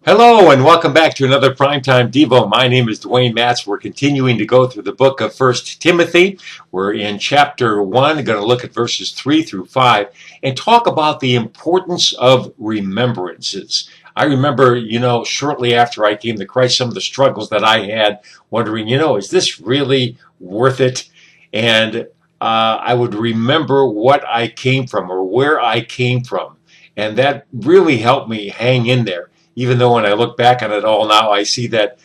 Hello and welcome back to another Primetime Devo. My name is Duane Matz. We're continuing to go through the book of 1 Timothy. We're in chapter 1, going to look at verses 3 through 5 and talk about the importance of remembrances. I remember, shortly after I came to Christ, some of the struggles that I had, wondering, is this really worth it? And I would remember what I came from or where I came from. And that really helped me hang in there. Even though when I look back on it all now, I see that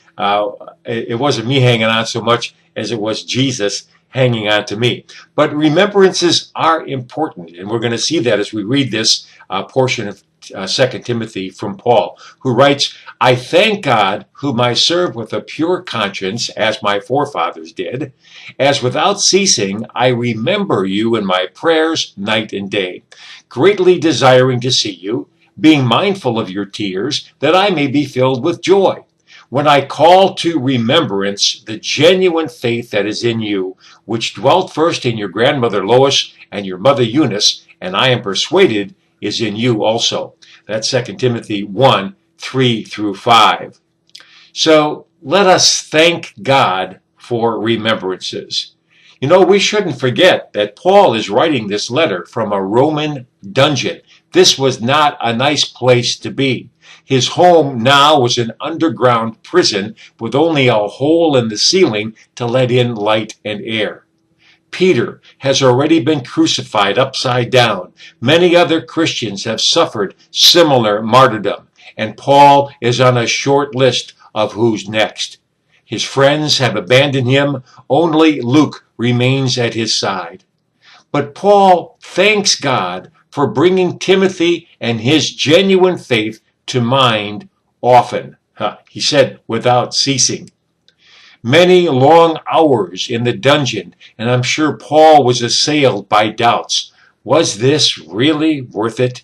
it wasn't me hanging on so much as it was Jesus hanging on to me. But remembrances are important, and we're going to see that as we read this portion of 2 Timothy from Paul, who writes, I thank God, whom I serve with a pure conscience, as my forefathers did, as without ceasing I remember you in my prayers night and day, greatly desiring to see you, being mindful of your tears, that I may be filled with joy. When I call to remembrance the genuine faith that is in you, which dwelt first in your grandmother Lois and your mother Eunice, and I am persuaded is in you also. That's 2 Timothy 1, 3 through 5. So let us thank God for remembrances. We shouldn't forget that Paul is writing this letter from a Roman dungeon. This was not a nice place to be. His home now was an underground prison with only a hole in the ceiling to let in light and air. Peter has already been crucified upside down. Many other Christians have suffered similar martyrdom, and Paul is on a short list of who's next. His friends have abandoned him. Only Luke remains at his side. But Paul thanks God for bringing Timothy and his genuine faith to mind often. He said, without ceasing. Many long hours in the dungeon, and I'm sure Paul was assailed by doubts. Was this really worth it?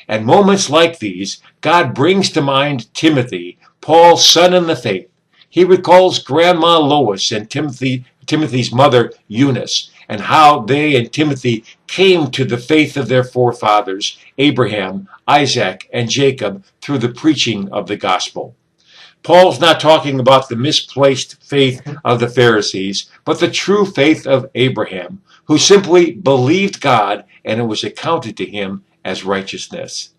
At moments like these, God brings to mind Timothy, Paul's son in the faith. He recalls Grandma Lois and Timothy's mother Eunice, and how they and Timothy came to the faith of their forefathers, Abraham, Isaac, and Jacob, through the preaching of the gospel. Paul's not talking about the misplaced faith of the Pharisees, but the true faith of Abraham, who simply believed God and it was accounted to him as righteousness.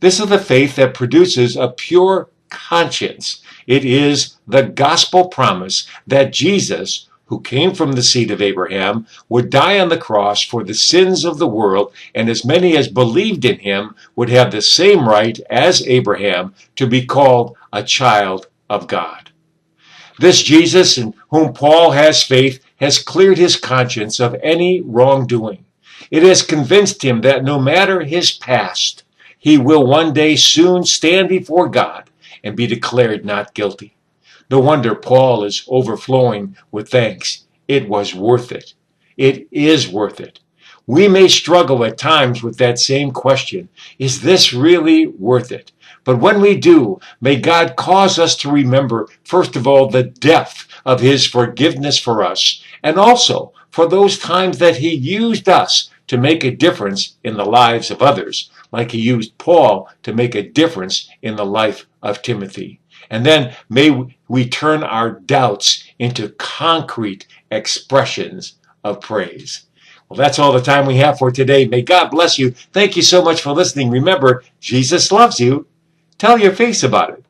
This is the faith that produces a pure conscience. It is the gospel promise that Jesus, who came from the seed of Abraham, would die on the cross for the sins of the world, and as many as believed in him would have the same right as Abraham to be called a child of God. This Jesus, in whom Paul has faith, has cleared his conscience of any wrongdoing. It has convinced him that no matter his past, he will one day soon stand before God and be declared not guilty. No wonder Paul is overflowing with thanks. It was worth it. It is worth it. We may struggle at times with that same question. Is this really worth it? But when we do, may God cause us to remember, first of all, the depth of his forgiveness for us, and also for those times that he used us to make a difference in the lives of others, like he used Paul to make a difference in the life of Timothy. And then may we turn our doubts into concrete expressions of praise. Well, that's all the time we have for today. May God bless you. Thank you so much for listening. Remember, Jesus loves you. Tell your face about it.